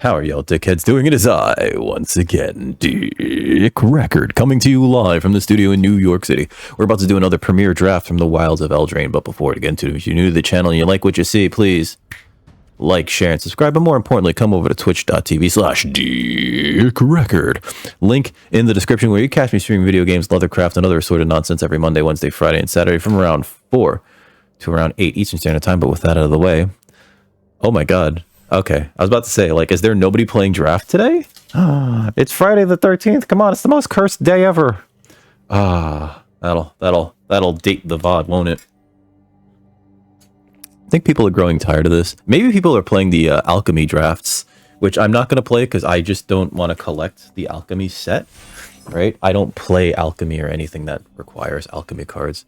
How are y'all dickheads doing? It is I, once again, Dick Record, coming to you live from the studio in New York City. We're about to do another premiere draft from the wilds of Eldraine, but before we get into it, if you're new to the channel and you like what you see, please like, share, and subscribe, but more importantly, come over to twitch.tv/DickRecord. Link in the description where you catch me streaming video games, leathercraft, and other assorted nonsense every Monday, Wednesday, Friday, and Saturday from around 4 to around 8 Eastern Standard Time, but with that out of the way, oh my god. Okay, I was about to say, like, is there nobody playing draft today? It's Friday the 13th. Come on, it's the most cursed day ever. That'll date the VOD, won't it? I think people are growing tired of this. Maybe people are playing the alchemy drafts, which I'm not going to play because I just don't want to collect the alchemy set, right? I don't play alchemy or anything that requires alchemy cards.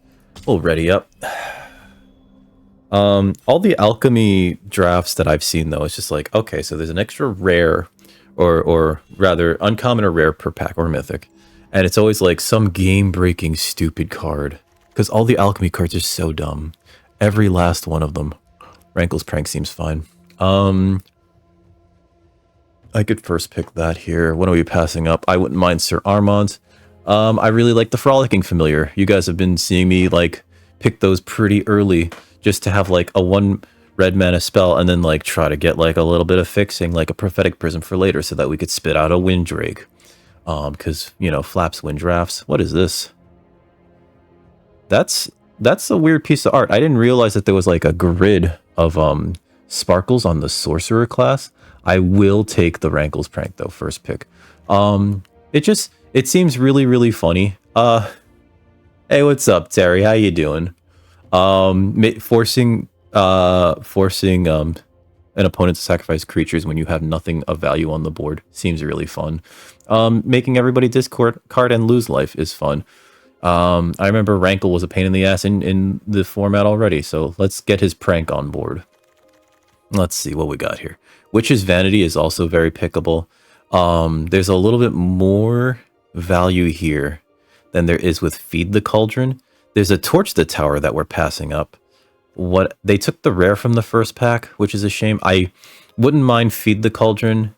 We'll ready up. All the alchemy drafts that I've seen, though, it's just like, okay, so there's an extra rare, or rather uncommon or rare per pack, or mythic. And it's always like some game-breaking stupid card. Because all the alchemy cards are so dumb. Every last one of them. Rankle's Prank seems fine. I could first pick that here. What are we passing up? I wouldn't mind Sir Armand. I really like the Frolicking Familiar. You guys have been seeing me, like, pick those pretty early. Just to have like a 1 red mana spell and then like try to get like a little bit of fixing, like a Prophetic Prism for later so that we could spit out a Windrake. Because, you know, Flaps win drafts. What is this? That's a weird piece of art. I didn't realize that there was like a grid of sparkles on the Sorcerer class. I will take the Rankle's Prank though, first pick. It seems really, really funny. Hey, what's up, Terry? How you doing? Forcing an opponent to sacrifice creatures when you have nothing of value on the board seems really fun. Making everybody discard and lose life is fun. I remember Rankle was a pain in the ass in the format already, so let's get his prank on board. Let's see what we got here. Witch's Vanity is also very pickable. There's a little bit more value here than there is with Feed the Cauldron. There's a Torch the Tower that we're passing up. They took the rare from the first pack, which is a shame. I wouldn't mind Feed the Cauldron,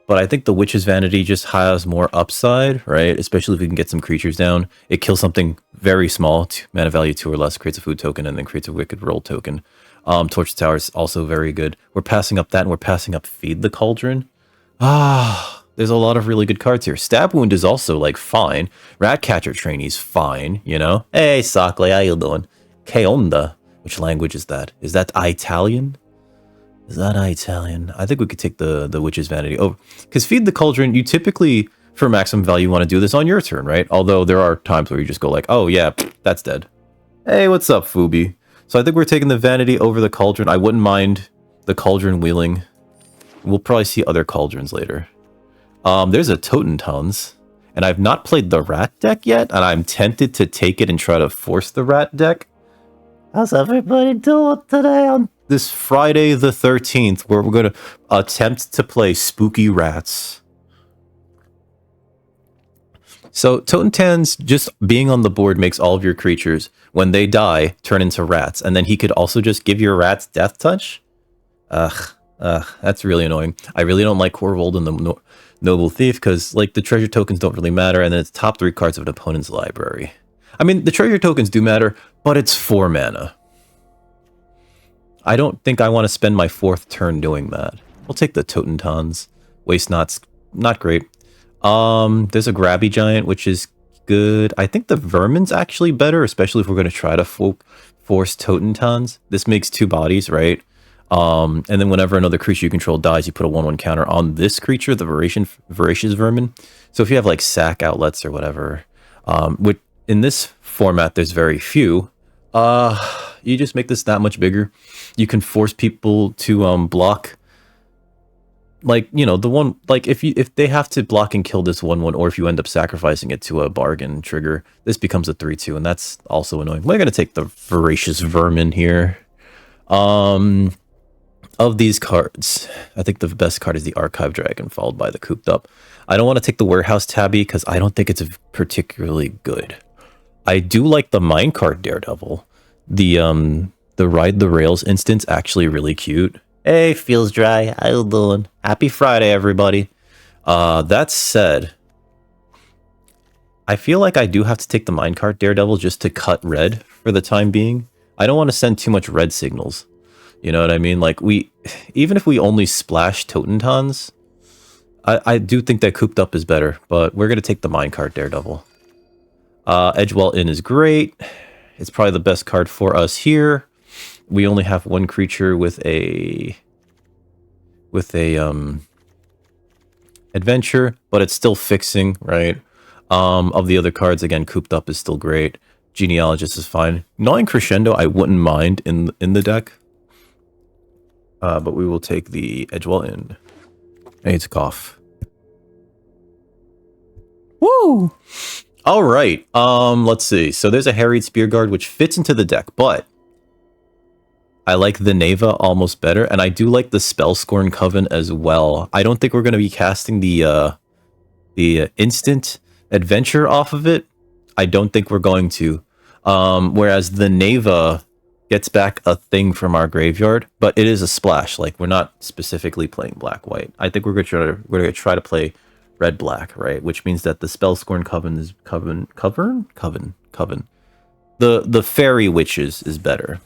but I think the Witch's Vanity just has more upside, right? Especially if we can get some creatures down. It kills something very small, mana value 2 or less, creates a food token, and then creates a Wicked Roll token. Torch the Tower is also very good. We're passing up that, and we're passing up Feed the Cauldron. There's a lot of really good cards here. Stab Wound is also, like, fine. Ratcatcher Trainee's fine, you know? Hey, Sockley, how you doing? Que onda? Which language is that? Is that Italian? Is that Italian? I think we could take the Witch's Vanity over. Because Feed the Cauldron, you typically, for maximum value, want to do this on your turn, right? Although there are times where you just go like, oh, yeah, that's dead. Hey, what's up, Fubi? So I think we're taking the Vanity over the Cauldron. I wouldn't mind the Cauldron wheeling. We'll probably see other Cauldrons later. There's a Totentons, and I've not played the Rat deck yet, and I'm tempted to take it and try to force the Rat deck. How's everybody doing today on this Friday the 13th, where we're going to attempt to play Spooky Rats? So, Totentons just being on the board makes all of your creatures, when they die, turn into rats, and then he could also just give your rats Death Touch? That's really annoying. I really don't like Corvold and the Noble Thief, because, like, the treasure tokens don't really matter, and then it's top 3 cards of an opponent's library. I mean, the treasure tokens do matter, but it's 4 mana. I don't think I want to spend my 4th turn doing that. We'll take the Totentons. Waste Not's not great. There's a Grabby Giant, which is good. I think the Vermin's actually better, especially if we're going to try to force Totentons. This makes 2 bodies, right? And then whenever another creature you control dies, you put a 1/1 counter on this creature, the Voracious Vermin. So if you have like sack outlets or whatever, in this format, there's very few. You just make this that much bigger. You can force people to block, like, you know, the one, like if they have to block and kill this 1/1, or if you end up sacrificing it to a bargain trigger, this becomes a 3/2, and that's also annoying. We're gonna take the Voracious Vermin here. Of these cards, I think the best card is the Archive Dragon, followed by the Cooped Up. I don't want to take the Warehouse Tabby because I don't think it's particularly good. I do like the Minecart Daredevil. The Ride the Rails instance actually really cute. Hey, feels dry. How you doing? Happy Friday, everybody. That said, I feel like I do have to take the minecart Daredevil just to cut red for the time being. I don't want to send too much red signals. You know what I mean? Like, even if we only splash Totentons, I do think that Cooped Up is better, but we're going to take the minecart Daredevil. Edgewell Inn is great. It's probably the best card for us here. We only have one creature with a adventure, but it's still fixing, right? Of the other cards, again, Cooped Up is still great. Genealogist is fine. Gnawing Crescendo, I wouldn't mind in the deck. But we will take the Edgewell Inn. I need to cough. Woo! All right. Let's see. So there's a Harried Spearguard, which fits into the deck, but I like the Neva almost better, and I do like the Spellscorn Coven as well. I don't think we're going to be casting the instant adventure off of it. I don't think we're going to. Whereas the Neva gets back a thing from our graveyard, but it is a splash. Like, we're not specifically playing black-white. I think we're going to try to play red-black, right? Which means that the Spellscorn Coven is Coven. The Fairy Witches is better.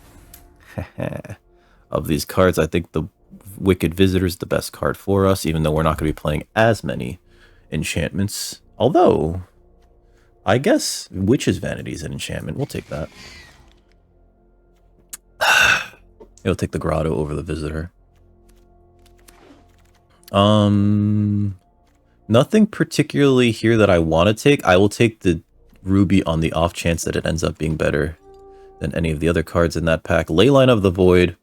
Of these cards, I think the Wicked Visitor is the best card for us, even though we're not going to be playing as many enchantments. Although, I guess Witch's Vanity is an enchantment. We'll take that. It'll take the Grotto over the Visitor. Nothing particularly here that I want to take. I will take the Ruby on the off chance that it ends up being better than any of the other cards in that pack. Leyline of the Void.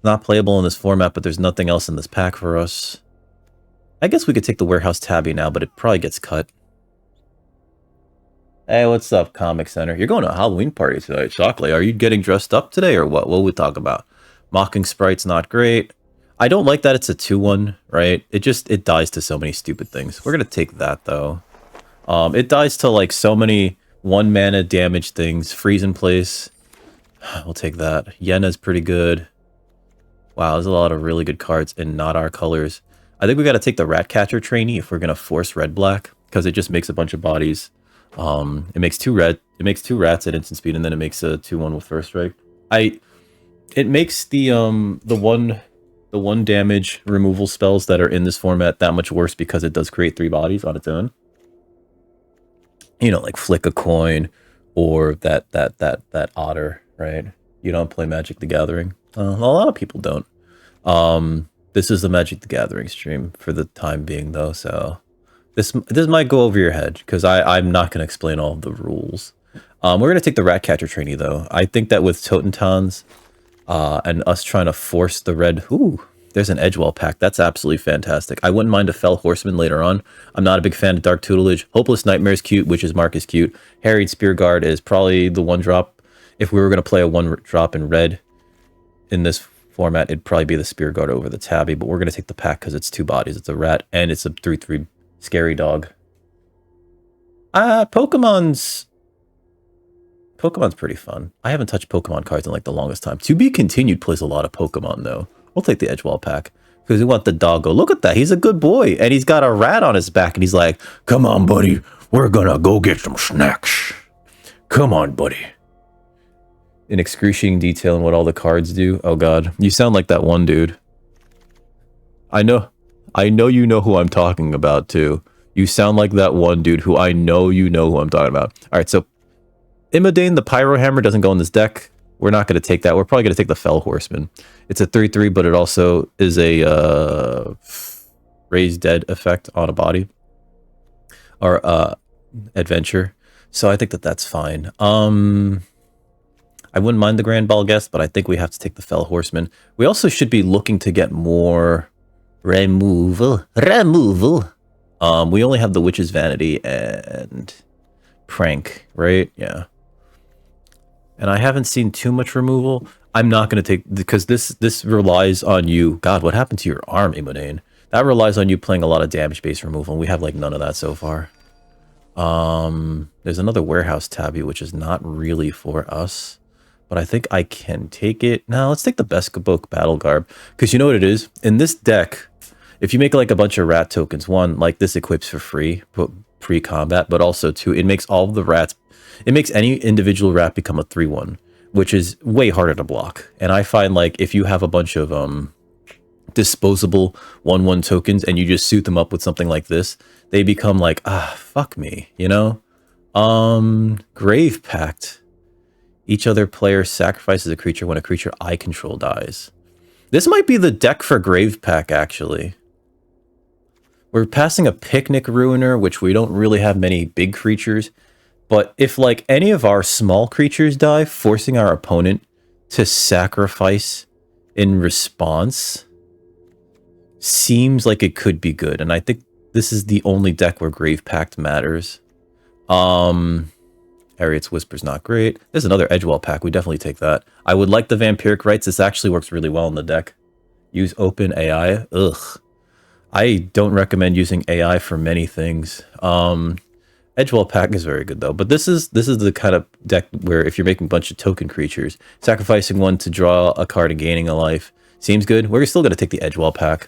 Not playable in this format, but there's nothing else in this pack for us. I guess we could take the Warehouse Tabby now, but it probably gets cut. Hey, what's up, Comic Center? You're going to a Halloween party tonight, Shockley. Are you getting dressed up today, or what? What will we talk about? Mocking Sprite's not great. I don't like that it's a 2-1, right? It dies to so many stupid things. We're going to take that, though. It dies to, like, so many 1-mana damage things. Freeze in place. We'll take that. Yena's pretty good. Wow, there's a lot of really good cards in not our colors. I think we got to take the Ratcatcher Trainee if we're going to force red-black, because it just makes a bunch of bodies. It makes 2 rats at instant speed, and then it makes a 2-1 with first strike. It makes the one damage removal spells that are in this format that much worse because it does create 3 bodies on its own. You know, like Flick a Coin or that otter, right? You don't play Magic the Gathering. A lot of people don't. This is the Magic the Gathering stream for the time being, though, so this might go over your head because I'm not going to explain all of the rules. We're going to take the Ratcatcher Trainee, though. I think that with Totentons and us trying to force the red... Ooh, there's an Edgewell pack. That's absolutely fantastic. I wouldn't mind a Fell Horseman later on. I'm not a big fan of Dark Tutelage. Hopeless Nightmare is cute, Witch's Mark is cute. Harried Spearguard is probably the 1-drop. If we were going to play a 1-drop in red in this format, it'd probably be the Spearguard over the Tabby, but we're going to take the pack because it's 2 bodies. It's a rat, and it's a 3/3 scary dog. Pokemon's pretty fun. I haven't touched Pokemon cards in like the longest time. To Be Continued plays a lot of Pokemon, though. We'll take the Edgewell pack because we want the doggo. Look at that. He's a good boy, and he's got a rat on his back, and he's like, come on, buddy. We're going to go get some snacks. Come on, buddy. In excruciating detail in what all the cards do. Oh, God. You sound like that one dude. I know you know who I'm talking about, too. You sound like that one dude who I know you know who I'm talking about. All right, so Imodane, the Pyro Hammer, doesn't go in this deck. We're not going to take that. We're probably going to take the Fell Horseman. It's a 3/3, but it also is a Raise Dead effect on a body. Or adventure. So I think that that's fine. I wouldn't mind the Grand Ball Guest, but I think we have to take the Fell Horseman. We also should be looking to get more removal. We only have the Witch's Vanity and Prank, right? Yeah. And I haven't seen too much removal. I'm not going to take... Because this relies on you... God, what happened to your arm, Imodane? That relies on you playing a lot of damage-based removal, and we have, like, none of that so far. There's another Warehouse Tabby, which is not really for us. but I think I can take it. Now, let's take the Bespoke Battle Garb, because you know what it is? In this deck, if you make like a bunch of rat tokens, one, like this equips for free, pre-combat, but also two, it makes all of the rats, it makes any individual rat become a 3/1, which is way harder to block. And I find like if you have a bunch of disposable 1/1 tokens and you just suit them up with something like this, they become like, fuck me, you know? Grave Pact. Each other player sacrifices a creature when a creature I control dies. This might be the deck for Grave Pact, actually. We're passing a Picnic Ruiner, which we don't really have many big creatures. But if, like, any of our small creatures die, forcing our opponent to sacrifice in response seems like it could be good. And I think this is the only deck where Grave Pact matters. Harriet's Whisper's not great. There's another Edgewell pack. We definitely take that. I would like the Vampiric Rites. This actually works really well in the deck. Use open AI. Ugh. I don't recommend using AI for many things. Edgewell pack is very good though. But this is the kind of deck where if you're making a bunch of token creatures, sacrificing one to draw a card and gaining a life seems good. We're still gonna take the Edgewell pack.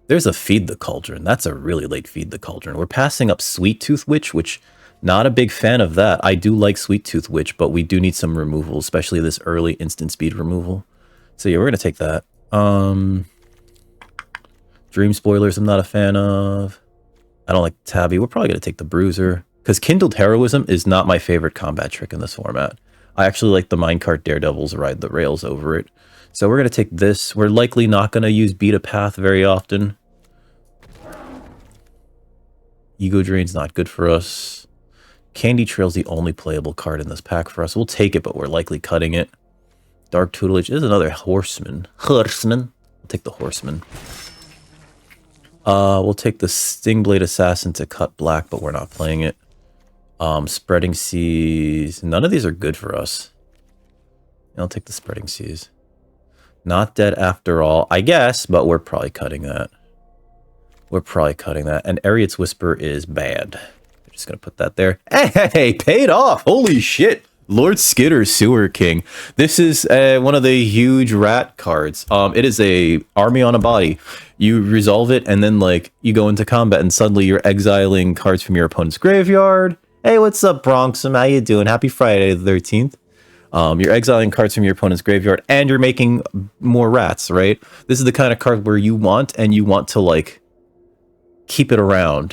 There's a Feed the Cauldron. That's a really late Feed the Cauldron. We're passing up Sweet Tooth Witch, which not a big fan of that. I do like Sweet Tooth Witch, but we do need some removal, especially this early instant speed removal. So yeah, we're gonna take that. Dream Spoilers I'm not a fan of. I don't like Tabby. We're probably gonna take the Bruiser, because Kindled Heroism is not my favorite combat trick in this format. I actually like the Minecart Daredevils ride the rails over it. So we're gonna take this. We're likely not gonna use Beat a Path very often. Ego Drain's not good for us. Candy Trail's the only playable card in this pack for us. We'll take it, but we're likely cutting it. Dark Tutelage is another Horseman. We'll take the Horseman. We'll take the Stingblade Assassin to cut black, but we're not playing it. Spreading Seas. None of these are good for us. I'll take the Spreading Seas. Not Dead After All, I guess, but we're probably cutting that. We're probably cutting that. And Ariet's Whisper is bad. I'm just going to put that there. Hey, paid off. Holy shit. Lord Skitter, Sewer King. This is one of the huge rat cards. It is a army on a body. You resolve it, and then like you go into combat, and suddenly you're exiling cards from your opponent's graveyard. Hey, what's up, Bronx? How you doing? Happy Friday the 13th. You're exiling cards from your opponent's graveyard, and you're making more rats, right? This is the kind of card where you want to like keep it around.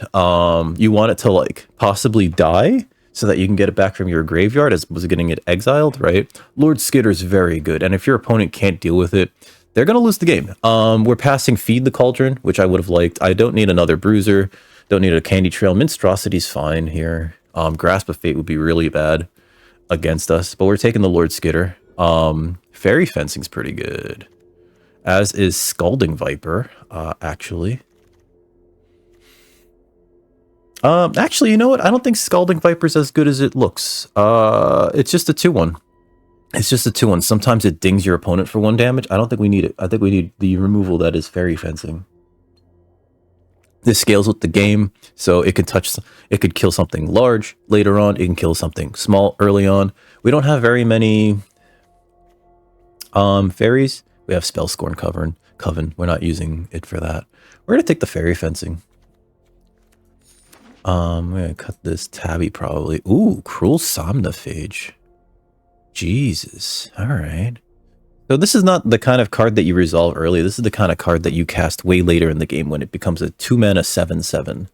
You want it to like possibly die so that you can get it back from your graveyard as opposed to getting it exiled, right? Lord Skitter's very good, and if your opponent can't deal with it, they're going to lose the game. We're passing Feed the Cauldron, which I would have liked. I don't need another Bruiser. Don't need a Candy Trail. Minstrosity's fine here. Grasp of Fate would be really bad against us, but we're taking the Lord Skitter. Fairy Fencing's pretty good, as is Scalding Viper, actually. Actually, you know what? I don't think Scalding Viper's as good as it looks. It's just a 2/1. It's just a 2/1. Sometimes it dings your opponent for 1 damage. I don't think we need it. I think we need the removal that is Fairy Fencing. This scales with the game, so it could kill something large later on. It can kill something small early on. We don't have very many fairies. We have Spellscorn Coven. We're not using it for that. We're gonna take the Fairy Fencing. I'm gonna cut this Tabby probably. Ooh, Cruel Somnophage. Jesus. Alright. So this is not the kind of card that you resolve early. This is the kind of card that you cast way later in the game when it becomes a 2-mana 7/7.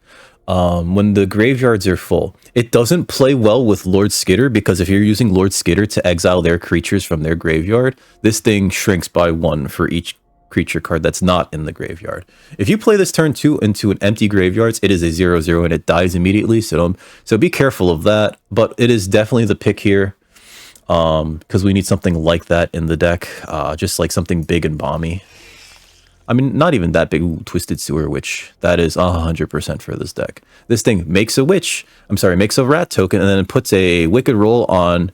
When the graveyards are full. It doesn't play well with Lord Skitter, because if you're using Lord Skitter to exile their creatures from their graveyard, this thing shrinks by 1 for each creature card that's not in the graveyard. If you play this turn 2 into an empty graveyards, it is a 0/0 and it dies immediately. So be careful of that. But it is definitely the pick here, because we need something like that in the deck, just like something big and bomby. I mean, not even that big. Ooh, Twisted Sewer Witch. That is 100% for this deck. This thing makes a makes a rat token, and then it puts a Wicked Roll on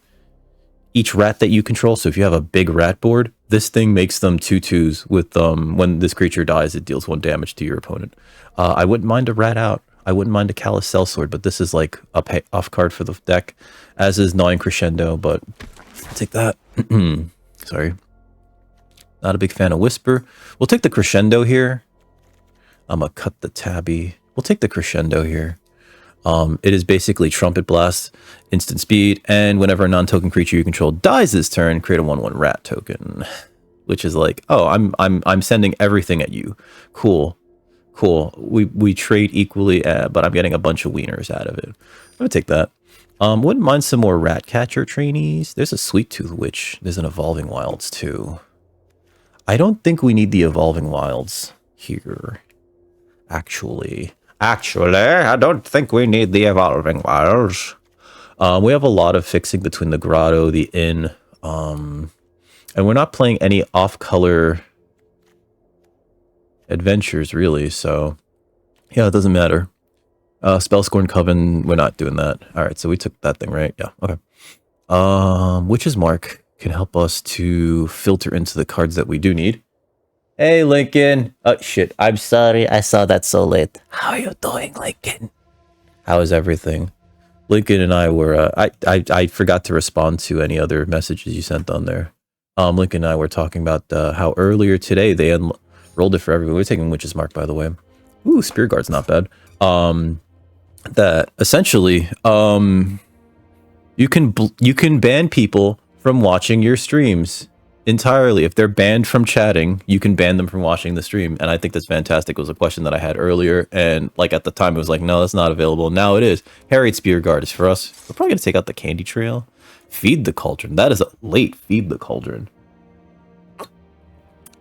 each rat that you control. So if you have a big rat board, this thing makes them 2/2s with when this creature dies, it deals 1 damage to your opponent. I wouldn't mind a rat out. I wouldn't mind a Callous Sellsword, but this is like a pay off card for the deck, as is Gnawing Crescendo, but Take that. Sorry. Not a big fan of Whisper. We'll take the Crescendo here. I'm gonna cut the tabby. We'll take the Crescendo here. It is basically Trumpet Blast, instant speed, and whenever a non-token creature you control dies this turn, create a 1/1 rat token. Which is like, oh, I'm sending everything at you. Cool. Cool. We trade equally, but I'm getting a bunch of wieners out of it. I'm gonna take that. Wouldn't mind some more rat catcher trainees. There's a Sweet Tooth Witch. There's an Evolving Wilds too. I don't think we need the Evolving Wilds here. Actually, I don't think we need the Evolving Wilds. We have a lot of fixing between the Grotto, the Inn, and we're not playing any off-color adventures, really, so yeah, it doesn't matter. Spellscorn Coven, we're not doing that. Alright, so we took that thing, right? Yeah, okay. Witch's Mark can help us to filter into the cards that we do need. Hey, Lincoln! Oh, shit, I'm sorry, I saw that so late. How are you doing, Lincoln? How is everything? Lincoln and I were, I forgot to respond to any other messages you sent on there. Lincoln and I were talking about how earlier today they enrolled it for everyone. We're taking Witch's Mark, by the way. Ooh, Spear Guard's not bad. That essentially, you can ban people from watching your streams entirely. If they're banned from chatting, you can ban them from watching the stream, and I think that's fantastic. It was a question that I had earlier, and like at the time it was like, no, that's not available. Now it is. Harriet Spear Guard is for us. We're probably gonna take out the Candy Trail. Feed the Cauldron. That is a late Feed the Cauldron.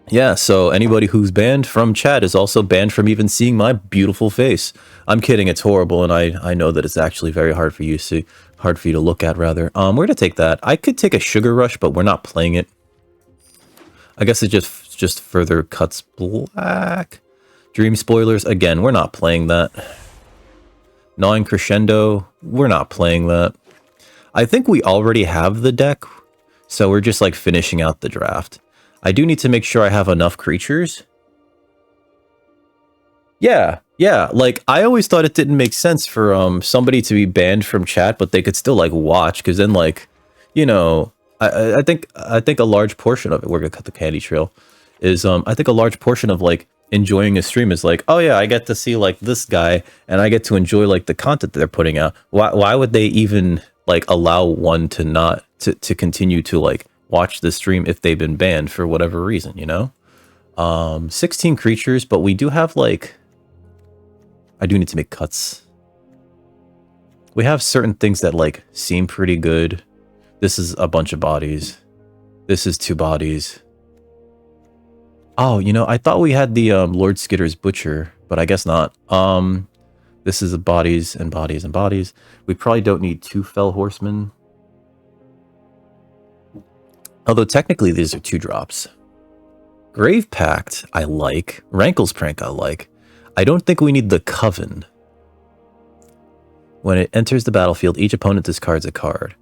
Yeah, so anybody who's banned from chat is also banned from even seeing my beautiful face. I'm kidding, it's horrible, and I know that it's actually very hard for you to see, hard for you to look at, rather. We're gonna take that. I could take a Sugar Rush, but we're not playing it. I guess it just further cuts black. Dream Spoilers, again, we're not playing that. Gnawing Crescendo, we're not playing that. I think we already have the deck, so we're just like finishing out the draft. I do need to make sure I have enough creatures. Yeah, like I always thought it didn't make sense for somebody to be banned from chat, but they could still like watch, because then like, you know, I think a large portion of it, we're gonna cut the Candy Trail, is I think a large portion of like enjoying a stream is like, oh yeah, I get to see like this guy, and I get to enjoy like the content that they're putting out. Why would they even like allow one to not to continue to like watch the stream if they've been banned for whatever reason, you know? 16 creatures, but we do have like, I do need to make cuts. We have certain things that like seem pretty good. This is a bunch of bodies. This is 2 bodies. Oh, you know, I thought we had the Lord Skitter's Butcher, but I guess not. This is bodies and bodies and bodies. We probably don't need 2 Fell Horsemen. Although technically these are 2 drops. Grave Pact, I like. Rankle's Prank, I like. I don't think we need the Coven. When it enters the battlefield, each opponent discards a card.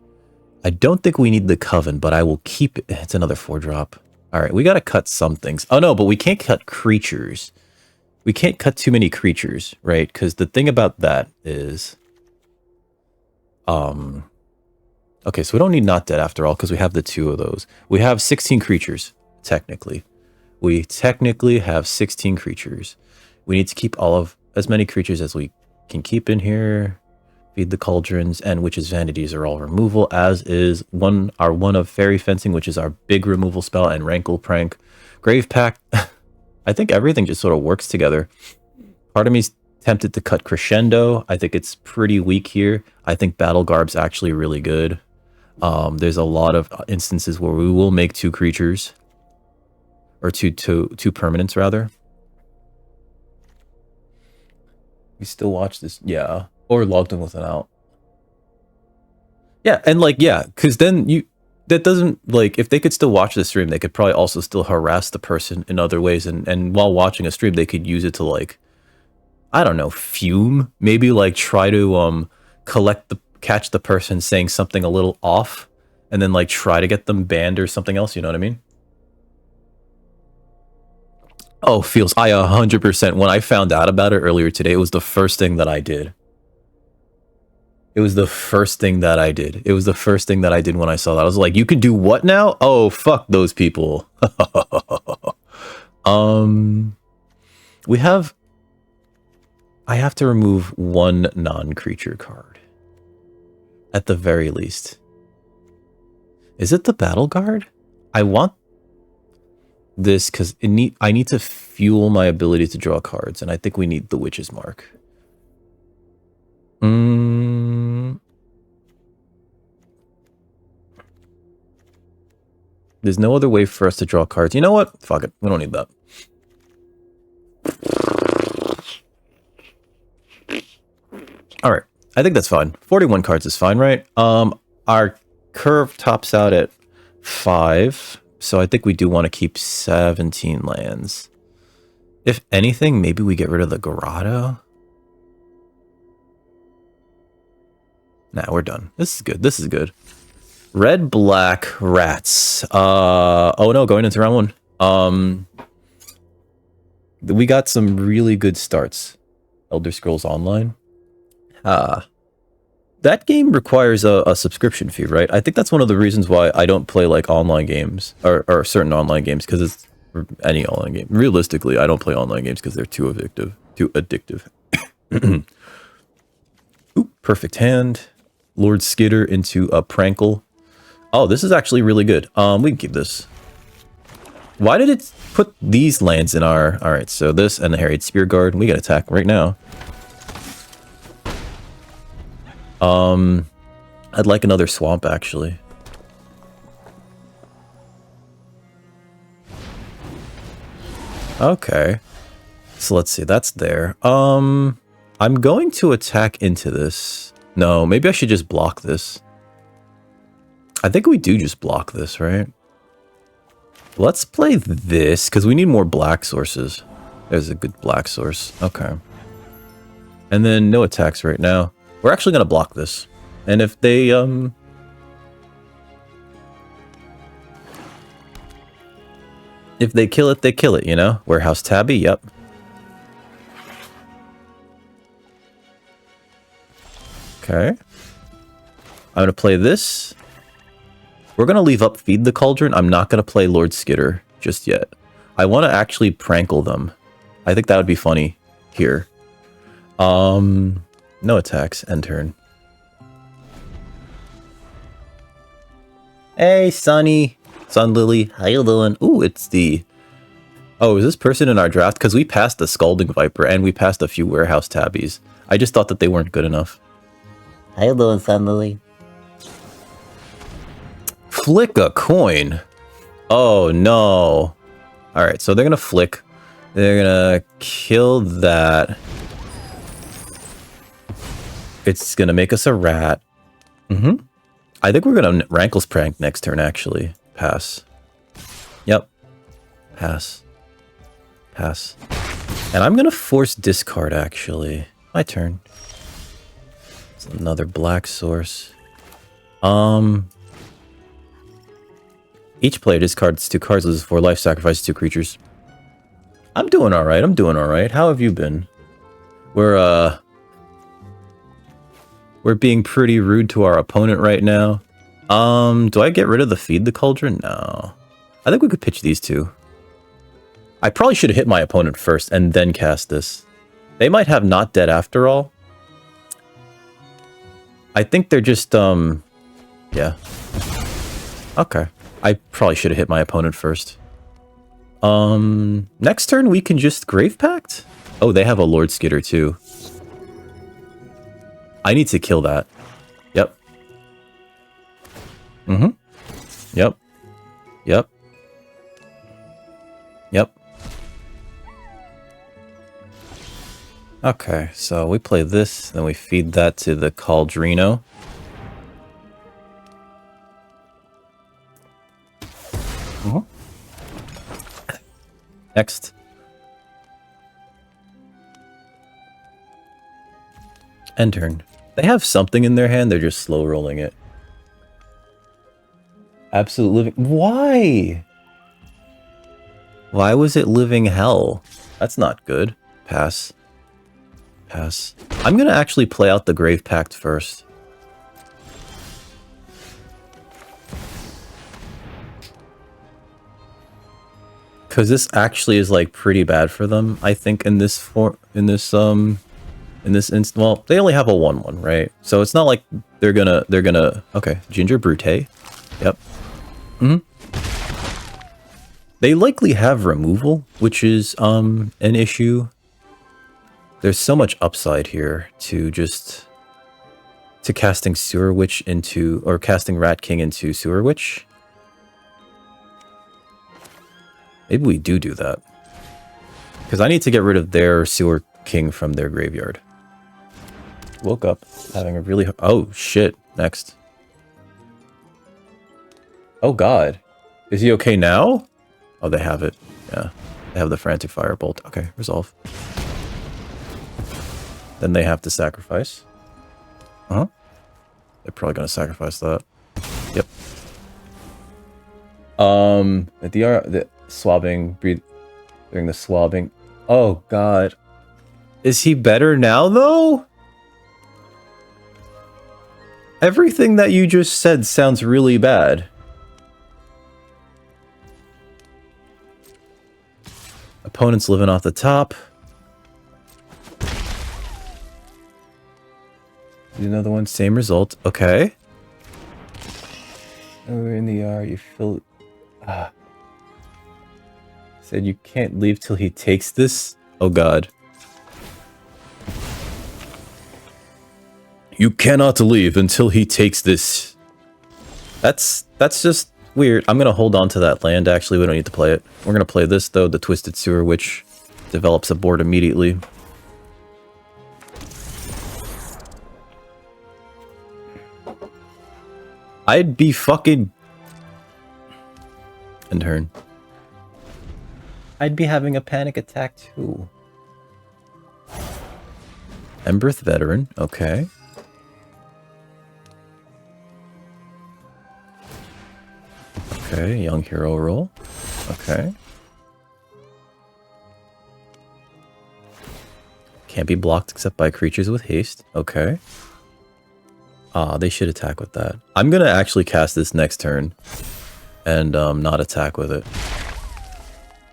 I don't think we need the Coven, but I will keep it. It's another 4-drop. Alright, we gotta cut some things. Oh no, but we can't cut creatures. We can't cut too many creatures, right? Because the thing about that is... Okay, so we don't need Not Dead after all, because we have the 2 of those. We have 16 creatures, technically. We technically have 16 creatures. We need to keep as many creatures as we can keep in here. Feed the Cauldrons and Witch's Vanities are all removal, as is our one of Fairy Fencing, which is our big removal spell, and Rankle Prank. Grave Pact, I think everything just sort of works together. Part of me's tempted to cut Crescendo. I think it's pretty weak here. I think Battle Garb's actually really good. There's a lot of instances where we will make 2 creatures. Or two permanents, rather. We still watch this, yeah. Or logged in with an out. Yeah, and like, yeah, because then that doesn't, like, if they could still watch the stream, they could probably also still harass the person in other ways, and while watching a stream, they could use it to, like, I don't know, fume? Maybe, like, try to, catch the person saying something a little off, and then, like, try to get them banned or something else, you know what I mean? Oh, feels, I 100%, when I found out about it earlier today, it was the first thing that I did. It was the first thing that I did. It was the first thing that I did when I saw that. I was like, you can do what now? Oh, fuck those people. We have... I have to remove one non-creature card. At the very least. Is it the Battle Guard? I want this because I need to fuel my ability to draw cards, and I think we need the Witch's Mark. There's no other way for us to draw cards. You know what? Fuck it. We don't need that. All right. I think that's fine. 41 cards is fine, right? Our curve tops out at 5. So I think we do want to keep 17 lands. If anything, maybe we get rid of the Grotto. Nah, we're done. This is good. This is good. Red, black, rats. Oh no, going into round 1. We got some really good starts. Elder Scrolls Online. That game requires a subscription fee, right? I think that's one of the reasons why I don't play like online games or certain online games, because it's any online game. Realistically, I don't play online games because they're too addictive. Ooh, perfect hand. Lord Skitter into a Prankle. Oh, this is actually really good. We can keep this. Why did it put these lands in our... Alright, so this and the Harried Spear Guard. We got attack right now. I'd like another swamp, actually. Okay. So let's see, that's there. I'm going to attack into this. No, maybe I should just block this. I think we do just block this, right? Let's play this, because we need more black sources. There's a good black source. Okay. And then no attacks right now. We're actually going to block this. And if they, if they kill it, they kill it, you know? Warehouse Tabby, yep. Okay. I'm going to play this. We're going to leave up Feed the Cauldron. I'm not going to play Lord Skitter just yet. I want to actually prankle them. I think that would be funny here. No attacks. End turn. Hey, Sunny. Sun Lily. How you doing? Ooh, it's the... Oh, is this person in our draft? Because we passed the Scalding Viper and we passed a few Warehouse Tabbies. I just thought that they weren't good enough. How you doing, Sun Lily? Flick a coin. Oh, no. Alright, so they're going to flick. They're going to kill that. It's going to make us a rat. I think we're going to Rankle's Prank next turn, actually. Pass. Yep. Pass. Pass. And I'm going to force discard, actually. My turn. It's another black source. Each player discards 2 cards, loses 4 life, sacrifices 2 creatures. I'm doing alright, I'm doing alright. How have you been? We're being pretty rude to our opponent right now. Do I get rid of the Feed the Cauldron? No. I think we could pitch these 2. I probably should have hit my opponent first and then cast this. They might have Not Dead after all. I think they're just, yeah. Okay. I probably should have hit my opponent first. Next turn we can just Grave Pact? Oh, they have a Lord Skitter too. I need to kill that. Yep. Yep. Yep. Yep. Okay, so we play this, then we feed that to the Cauldrino. Next. End turn. They have something in their hand, they're just slow rolling it. Absolute living... Why? Why was it living hell? That's not good. Pass. Pass. I'm gonna actually play out the Grave Pact first. Because this actually is like pretty bad for them, I think, in this instance. Well, they only have a 1/1, right? So it's not like they're gonna okay, Ginger Brute. Yep. They likely have removal, which is an issue. There's so much upside here to casting Sewer Witch into, or casting Rat King into Sewer Witch. Maybe we do that. Because I need to get rid of their Sewer King from their graveyard. Woke up having a really... Oh, shit. Next. Oh, God. Is he okay now? Oh, they have it. Yeah. They have the Frantic Firebolt. Okay, resolve. Then they have to sacrifice. Uh-huh. They're probably going to sacrifice that. Yep. The swabbing, doing the swabbing. Oh, God. Is he better now, though? Everything that you just said sounds really bad. Opponent's living off the top. Do another one, same result. Okay. Over in the yard, you feel... Said you can't leave till he takes this? Oh, God. You cannot leave until he takes this. That's just weird. I'm going to hold on to that land, actually. We don't need to play it. We're going to play this, though. The Twisted Sewer Witch develops a board immediately. I'd be fucking... End turn. I'd be having a panic attack, too. Emberth Veteran. Okay. Okay, Young Hero roll. Okay. Can't be blocked except by creatures with haste. Okay. Ah, they should attack with that. I'm gonna actually cast this next turn and not attack with it.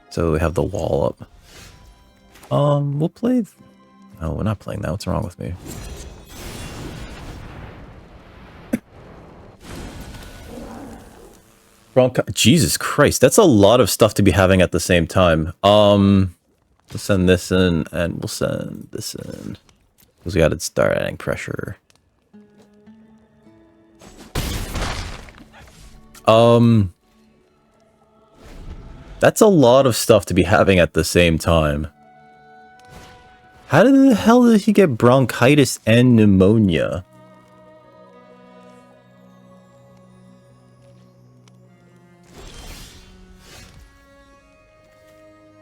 So we have the wall up. We'll play... No, we're not playing that. What's wrong with me? Jesus Christ, that's a lot of stuff to be having at the same time. We'll send this in, and we'll send this in. Because we gotta start adding pressure. That's a lot of stuff to be having at the same time. How the hell did he get bronchitis and pneumonia?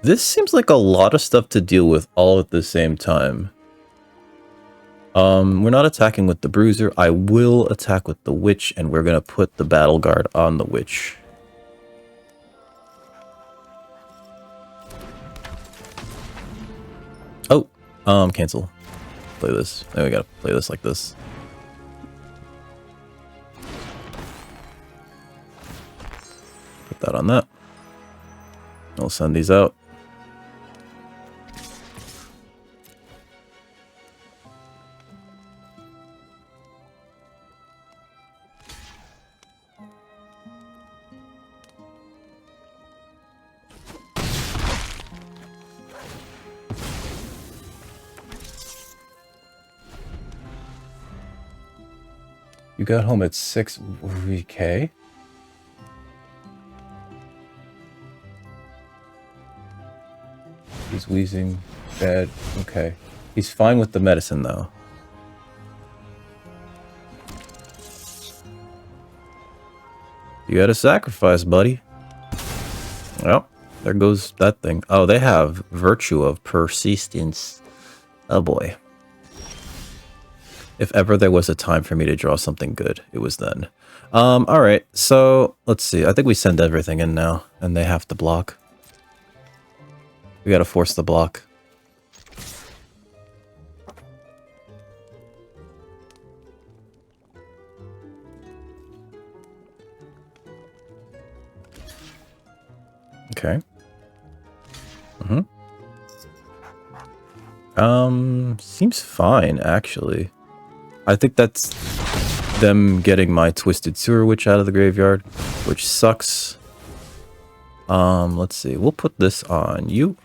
This seems like a lot of stuff to deal with all at the same time. We're not attacking with the Bruiser. I will attack with the Witch, and we're gonna put the Battle Guard on the Witch. Oh, cancel. Play this. Then we gotta play this like this. Put that on that. I'll send these out. You got home at 6. Okay. He's wheezing. Bad. Okay. He's fine with the medicine, though. You gotta sacrifice, buddy. Well, there goes that thing. Oh, they have Virtue of Persistence. Oh, boy. If ever there was a time for me to draw something good, it was then. Alright, so let's see. I think we send everything in now, and they have to block. We gotta force the block. Okay. Seems fine, actually. I think that's them getting my Twisted Sewer Witch out of the graveyard, which sucks. Let's see. We'll put this on you.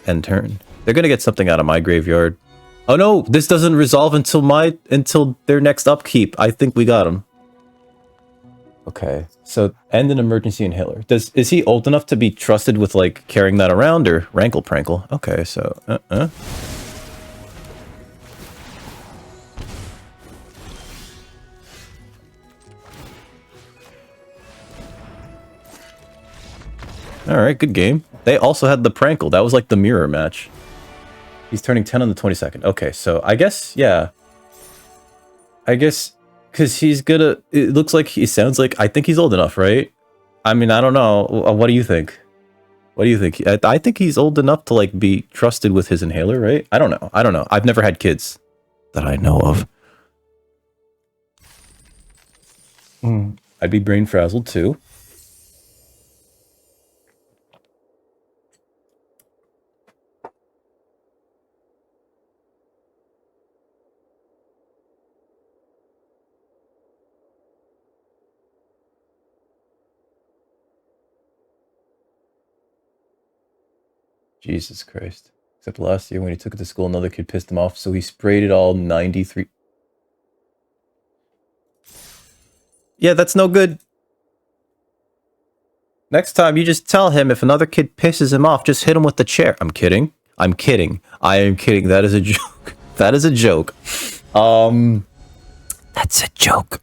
End turn. They're gonna get something out of my graveyard. Oh no, this doesn't resolve until their next upkeep. I think we got him. Okay, so end an emergency inhaler. Is he old enough to be trusted with like carrying that around or rankle prankle? Okay, so all right, good game. They also had the prankle. That was like the mirror match. He's turning 10 on the 22nd. Okay, so I guess, yeah. I guess, because he's gonna... It looks like, he sounds like... I think he's old enough, right? I mean, I don't know. What do you think? What do you think? I think he's old enough to, like, be trusted with his inhaler, right? I don't know. I don't know. I've never had kids that I know of. I'd be brain frazzled, too. Jesus Christ. Except last year when he took it to school, another kid pissed him off, so he sprayed it all 93... Yeah, that's no good. Next time, you just tell him if another kid pisses him off, just hit him with the chair. I'm kidding. I'm kidding. I am kidding. That is a joke. That is a joke. That's a joke.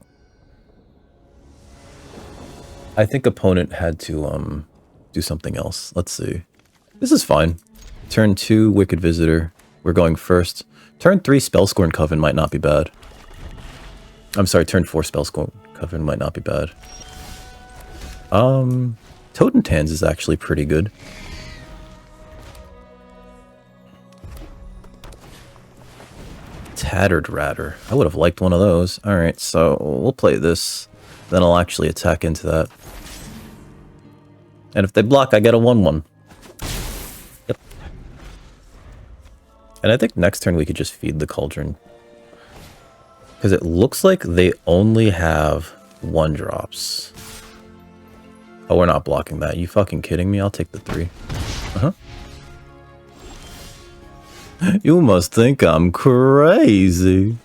I think opponent had to, do something else. Let's see. This is fine. Turn 2, Wicked Visitor. We're going first. Turn 3, Spellscorn Coven might not be bad. I'm sorry, turn 4, Spellscorn Coven might not be bad. Totentans is actually pretty good. Tattered Ratter. I would have liked one of those. Alright, so we'll play this. Then I'll actually attack into that. And if they block, I get a 1-1. Yep. And I think next turn we could just feed the Cauldron. Because it looks like they only have 1-drops. Oh, we're not blocking that. You fucking kidding me? I'll take the 3. You must think I'm crazy.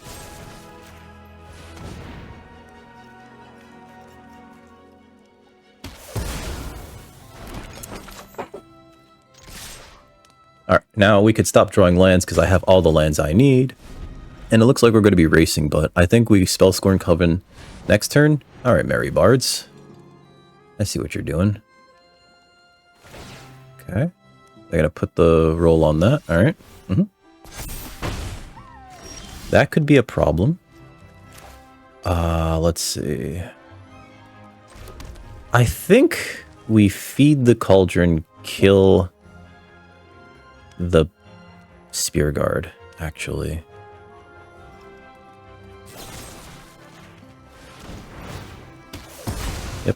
Alright, now we could stop drawing lands because I have all the lands I need. And it looks like we're going to be racing, but I think we Spellscorn Coven next turn. Alright, Merry Bards. I see what you're doing. Okay. They're going to put the roll on that. Alright. That could be a problem. Let's see. I think we feed the Cauldron, kill the Spear Guard, actually. Yep.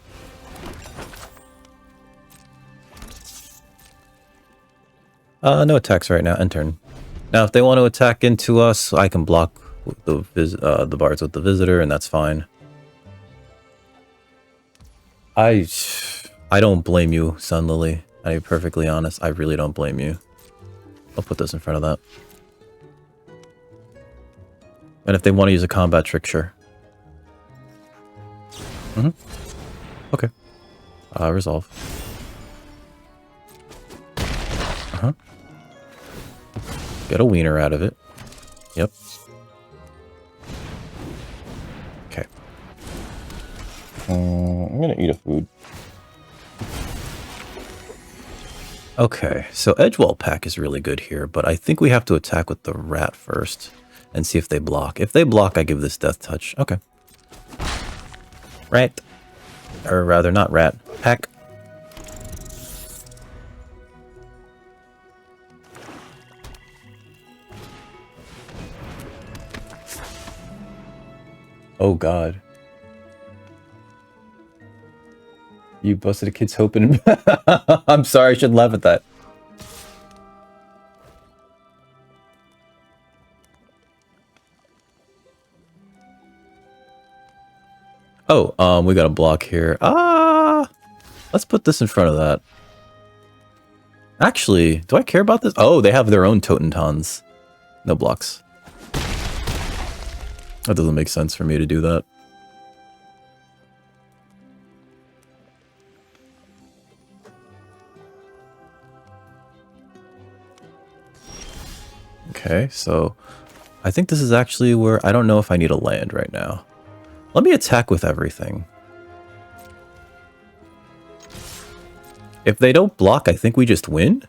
No attacks right now. End turn. Now, if they want to attack into us, I can block the bards with the visitor, and that's fine. I don't blame you, Sun Lily. I'll be perfectly honest. I really don't blame you. I'll put this in front of that. And if they want to use a combat trick, sure. Okay. Resolve. Get a wiener out of it. Yep. Okay. I'm gonna eat a food. Okay, so Edgewall Pack is really good here, but I think we have to attack with the rat first and see if they block. If they block, I give this Death Touch. Okay. Rat. Or rather, not rat. Pack. Oh god. You busted a kid's hope in... I'm sorry, I shouldn't laugh at that. Oh, we got a block here. Let's put this in front of that. Actually, do I care about this? Oh, they have their own Totentons. No blocks. That doesn't make sense for me to do that. Okay, so I think this is actually where I don't know if I need a land right now. Let me attack with everything. If they don't block, I think we just win.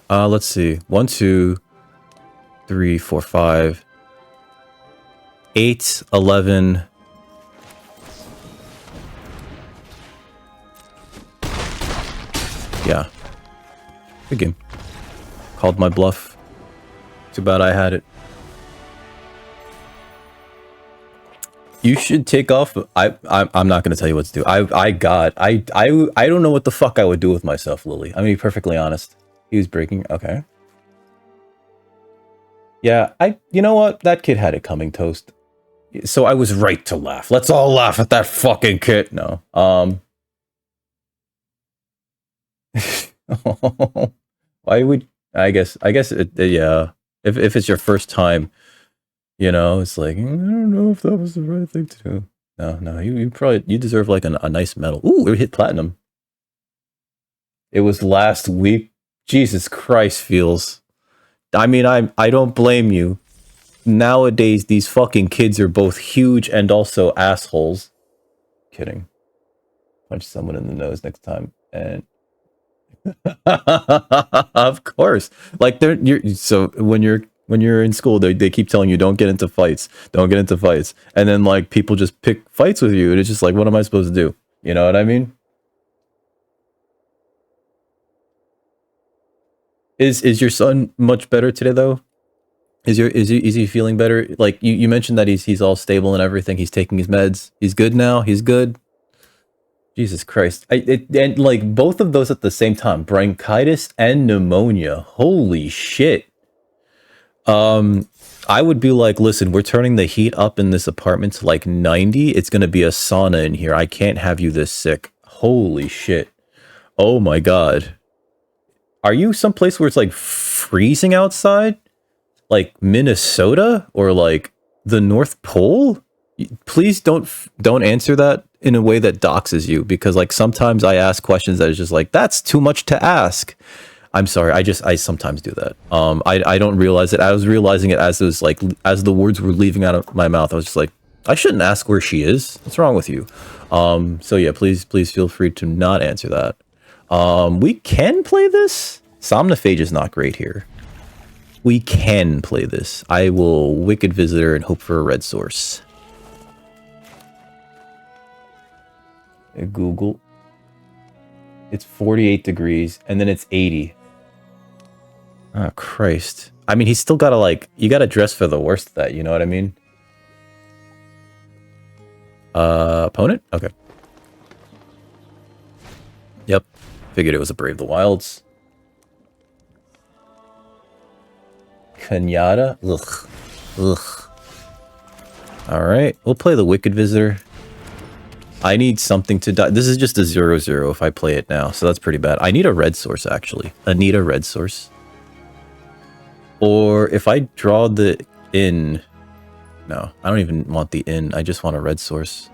Let's see. 1, 2, 3, 4, 5, 8, 11. Yeah. Good game. Called my bluff. Too bad I had it. You should take off. I'm not gonna tell you what to do. I don't know what the fuck I would do with myself, Lily. I'm gonna be perfectly honest. He was breaking. Okay. Yeah, you know what? That kid had it coming, Toast. So I was right to laugh. Let's all laugh at that fucking kid. No. Why would I guess yeah. If it's your first time, you know, it's like, I don't know if that was the right thing to do. No, you deserve like a nice medal. Ooh, it hit platinum. It was last week. Jesus Christ, feels. I mean, I don't blame you. Nowadays, these fucking kids are both huge and also assholes. Kidding. Punch someone in the nose next time, and of course, like so when you're in school, they keep telling you don't get into fights, and then like people just pick fights with you, and it's just like, what am I supposed to do? You know what I mean? Is your son much better today though? Is he feeling better? Like you mentioned that he's all stable and everything. He's taking his meds. He's good now. He's good. Jesus Christ. And like both of those at the same time, bronchitis and pneumonia. Holy shit. I would be like, listen, we're turning the heat up in this apartment to like 90. It's going to be a sauna in here. I can't have you this sick. Holy shit. Oh my God. Are you someplace where it's like freezing outside? Like Minnesota or like the North Pole? Please don't answer that in a way that doxes you, because like sometimes I ask questions that is just like, that's too much to ask. I'm sorry, I sometimes do that. I don't realize it. I was realizing it as it was like, as the words were leaving out of my mouth. I was just like, I shouldn't ask where she is. What's wrong with you? So yeah, please feel free to not answer that. We can play this. Somnophage is not great here. We can play this. I will Wicked Visitor and hope for a red source. Google. It's 48 degrees, and then it's 80. Oh, Christ. I mean, he's still gotta, like, you gotta dress for the worst of that, you know what I mean? Opponent? Okay. Yep. Figured it was a Brave the Wilds. Kenyatta? Ugh. Alright, we'll play the Wicked Visitor. I need something to die. This is just a 0/0 if I play it now, so that's pretty bad. I need a red source, actually. I need a red source. Or if I draw the inn... No, I don't even want the inn. I just want a red source.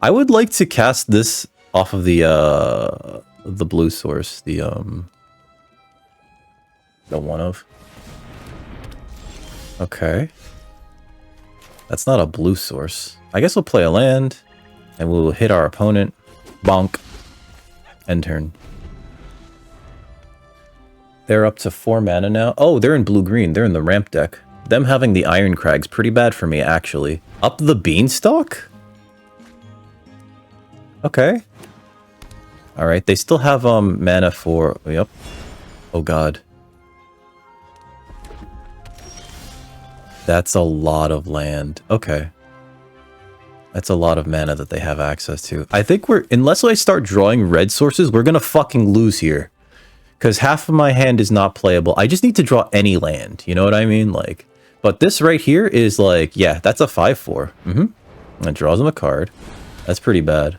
I would like to cast this off of the blue source. The one of... Okay. That's not a blue source. I guess we'll play a land, and we'll hit our opponent. Bonk. End turn. They're up to 4 mana now. Oh, they're in blue-green. They're in the ramp deck. Them having the Iron Crag's pretty bad for me, actually. Up the Beanstalk? Okay. Alright, they still have mana for... Yep. Oh god. That's a lot of land. Okay. That's a lot of mana that they have access to. I think unless I start drawing red sources, we're gonna fucking lose here. Because half of my hand is not playable. I just need to draw any land. You know what I mean? Like, but this right here is like, yeah, that's a 5/4. And it draws him a card. That's pretty bad.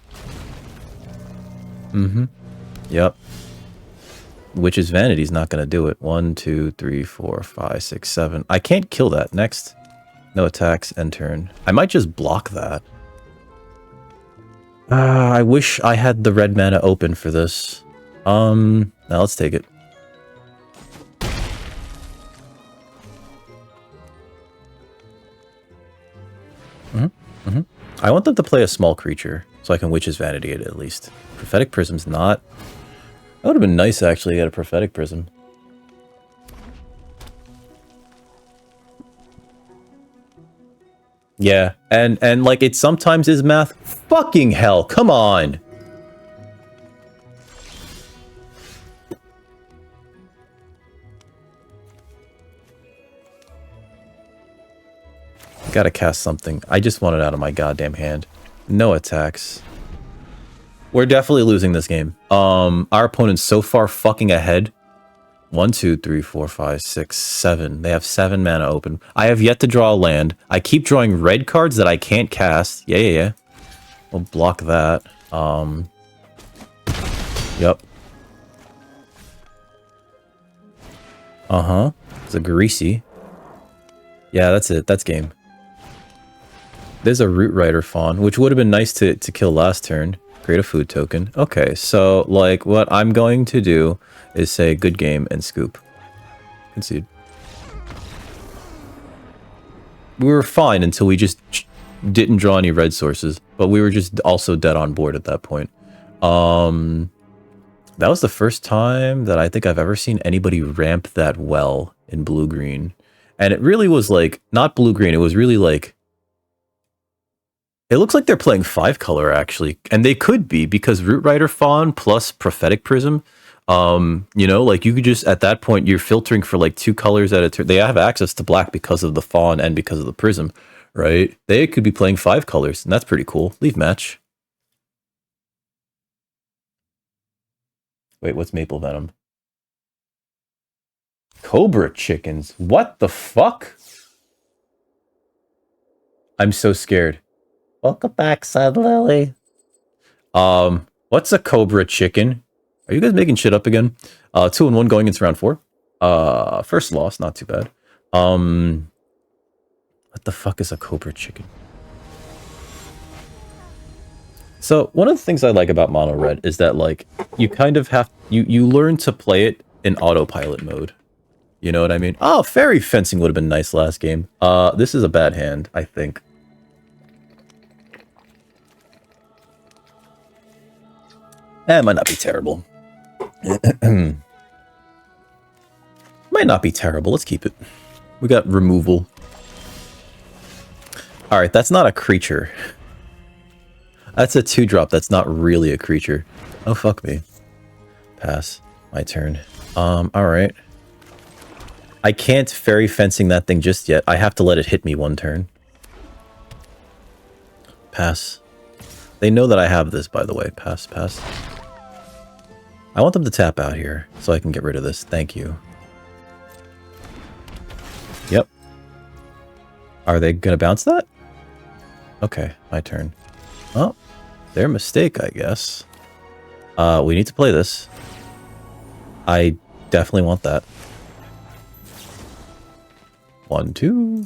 Yep. Witch's Vanity's not gonna do it. 1, 2, 3, 4, 5, 6, 7. I can't kill that. Next. No attacks, end turn. I might just block that. I wish I had the red mana open for this. Now let's take it. I want them to play a small creature, so I can Witch's Vanity it at least. Prophetic Prism's not. That would have been nice actually to get a Prophetic Prism. Yeah, and like it sometimes is math. Fucking hell, come on! Gotta cast something. I just want it out of my goddamn hand. No attacks. We're definitely losing this game. Our opponent's so far fucking ahead. 1, 2, 3, 4, 5, 6, 7. They have 7 mana open. I have yet to draw a land. I keep drawing red cards that I can't cast. Yeah. We'll block that. Yep. It's a greasy. Yeah, that's it. That's game. There's a Root Rider Fawn, which would have been nice to kill last turn. Create a food token. Okay, so, like, what I'm going to do is say good game and scoop. Concede. We were fine until we just didn't draw any red sources, but we were just also dead on board at that point. That was the first time that I think I've ever seen anybody ramp that well in blue-green. And it really was, like, not blue-green, it was really, like, it looks like they're playing 5-color, actually. And they could be, because Root Rider Fawn plus Prophetic Prism, you know, like, you could just, at that point, you're filtering for, like, 2 colors at a turn. They have access to black because of the Fawn and because of the Prism, right? They could be playing 5 colors, and that's pretty cool. Leave match. Wait, what's Maple Venom? Cobra Chickens? What the fuck? I'm so scared. Welcome back, Sunlily. What's a Cobra Chicken? Are you guys making shit up again? 2-1 going into round 4. First loss, not too bad. What the fuck is a Cobra Chicken? So, one of the things I like about Mono Red is that, like, you kind of have... You learn to play it in autopilot mode. You know what I mean? Oh, Fairy Fencing would have been nice last game. This is a bad hand, I think. It might not be terrible. Might not be terrible. Let's keep it. We got removal. Alright, that's not a creature. That's a 2-drop. That's not really a creature. Oh, fuck me. Pass. My turn. Alright. I can't Fairy Fencing that thing just yet. I have to let it hit me 1 turn. Pass. They know that I have this, by the way. Pass, pass. I want them to tap out here, so I can get rid of this. Thank you. Yep. Are they gonna bounce that? Okay, my turn. Oh, their mistake, I guess. We need to play this. I definitely want that. 1, 2.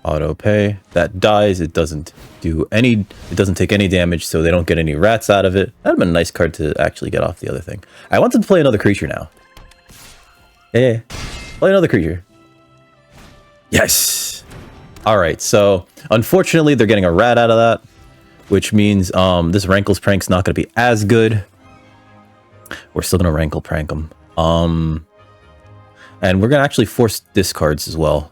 Auto pay. That dies. It doesn't do any... It doesn't take any damage, so they don't get any rats out of it. That'd been a nice card to actually get off the other thing. I want them to play another creature now. Yeah. Play another creature. Yes! Alright, so... Unfortunately, they're getting a rat out of that. Which means this Rankle's Prank's not going to be as good. We're still going to Rankle Prank them. And we're going to actually force discards as well.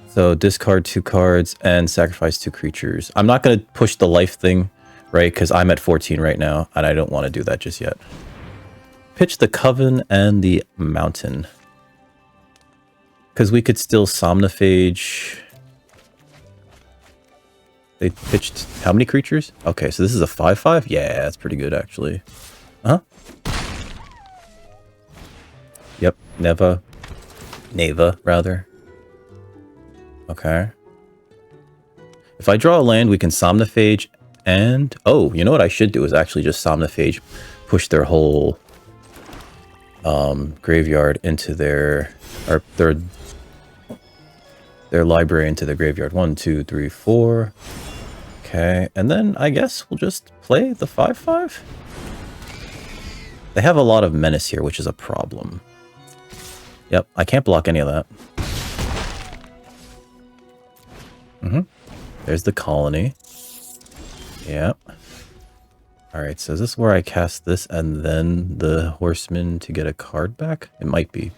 So discard 2 cards and sacrifice 2 creatures. I'm not going to push the life thing, right? Because I'm at 14 right now, and I don't want to do that just yet. Pitch the Coven and the Mountain. Because we could still Somnophage. They pitched how many creatures? Okay, so this is a 5/5? Yeah, that's pretty good, actually. Huh? Yep, Neva, rather. Okay. If I draw a land, we can Somnophage and... Oh, you know what I should do is actually just Somnophage, push their whole graveyard into their... Or their library into the graveyard. 1, 2, 3, 4. Okay, and then I guess we'll just play the 5/5. They have a lot of menace here, which is a problem. Yep, I can't block any of that. There's the colony. Yep. Alright, so is this where I cast this and then the horseman to get a card back? It might be.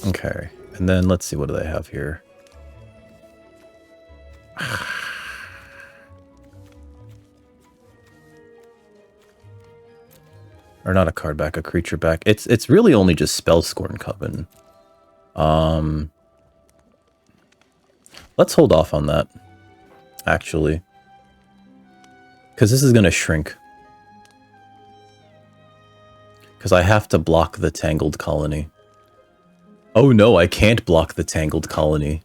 Okay, and then let's see, what do they have here? Or not a card back, a creature back. It's really only just Spellscorn Coven. Let's hold off on that, actually. Because this is going to shrink. Because I have to block the Tangled Colony. Oh no, I can't block the Tangled Colony.